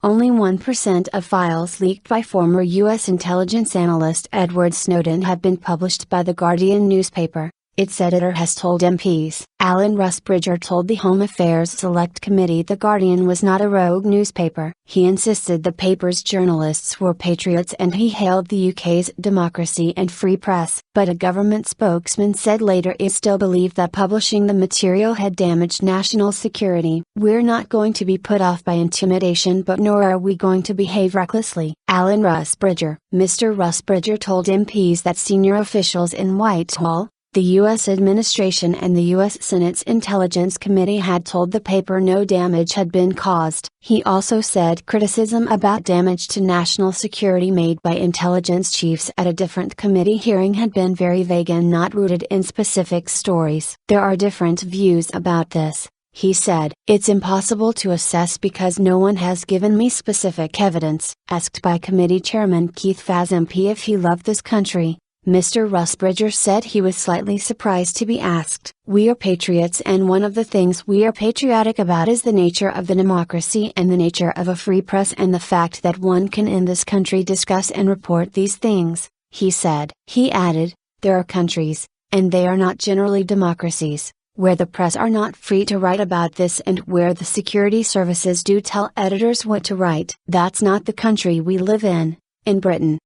Only 1% of files leaked by former U.S. intelligence analyst Edward Snowden have been published by The Guardian newspaper, its editor has told MPs. Alan Rusbridger told the Home Affairs Select Committee The Guardian was not a rogue newspaper. He insisted the paper's journalists were patriots and he hailed the UK's democracy and free press. But a government spokesman said later it still believed that publishing the material had damaged national security. "We're not going to be put off by intimidation, but nor are we going to behave recklessly." Alan Rusbridger. Mr. Rusbridger told MPs that senior officials in Whitehall, the U.S. administration and the U.S. Senate's Intelligence Committee had told the paper no damage had been caused. He also said criticism about damage to national security made by intelligence chiefs at a different committee hearing had been very vague and not rooted in specific stories. "There are different views about this," he said. "It's impossible to assess because no one has given me specific evidence." Asked by committee chairman Keith Faz MP if he loved this country, Mr. Rusbridger said he was slightly surprised to be asked. "We are patriots and one of the things we are patriotic about is the nature of the democracy and the nature of a free press and the fact that one can in this country discuss and report these things," he said. He added, "There are countries, and they are not generally democracies, where the press are not free to write about this and where the security services do tell editors what to write. That's not the country we live in Britain.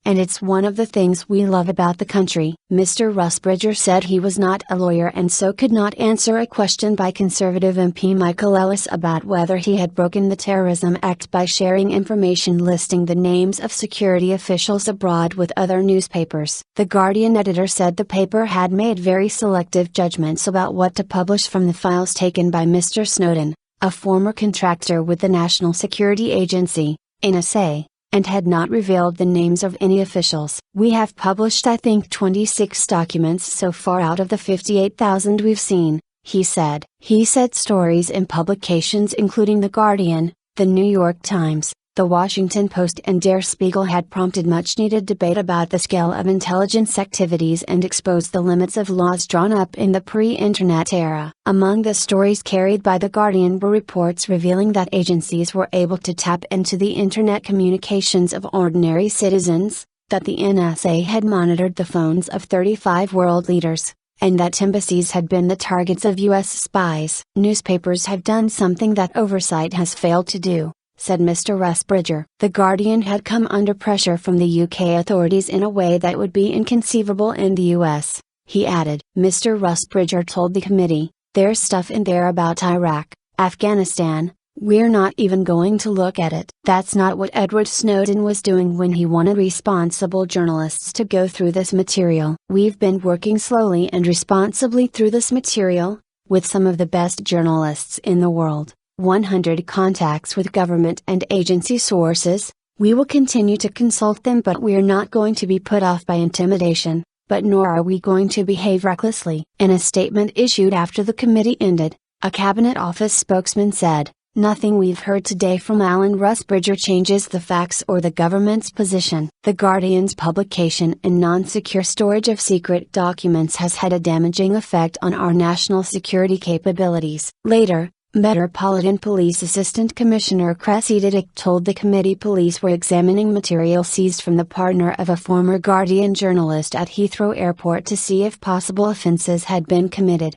And it's one of the things we love about the country." Mr. Rusbridger said he was not a lawyer and so could not answer a question by Conservative MP Michael Ellis about whether he had broken the Terrorism Act by sharing information listing the names of security officials abroad with other newspapers. The Guardian editor said the paper had made very selective judgments about what to publish from the files taken by Mr. Snowden, a former contractor with the National Security Agency, NSA, and had not revealed the names of any officials. "We have published I think 26 documents so far out of the 58,000 we've seen," he said. He said stories in publications including The Guardian, The New York Times, The Washington Post and Der Spiegel had prompted much needed debate about the scale of intelligence activities and exposed the limits of laws drawn up in the pre-internet era. Among the stories carried by The Guardian were reports revealing that agencies were able to tap into the internet communications of ordinary citizens, that the NSA had monitored the phones of 35 world leaders, and that embassies had been the targets of U.S. spies. "Newspapers have done something that oversight has failed to do," said Mr. Rusbridger. The Guardian had come under pressure from the UK authorities in a way that would be inconceivable in the US, he added. Mr. Rusbridger told the committee, "There's stuff in there about Iraq, Afghanistan, we're not even going to look at it." That's not what Edward Snowden was doing when he wanted responsible journalists to go through this material. "We've been working slowly and responsibly through this material, with some of the best journalists in the world. 100 contacts with government and agency sources. We will continue to consult them, but we're not going to be put off by intimidation, but nor are we going to behave recklessly." In a statement issued after the committee ended, a Cabinet Office spokesman said, "Nothing we've heard today from Alan Rusbridger changes the facts or the government's position." The Guardian's publication and non-secure storage of secret documents has had a damaging effect on our national security capabilities. Later, Metropolitan Police Assistant Commissioner Cressy Diddick told the committee police were examining material seized from the partner of a former Guardian journalist at Heathrow Airport to see if possible offences had been committed.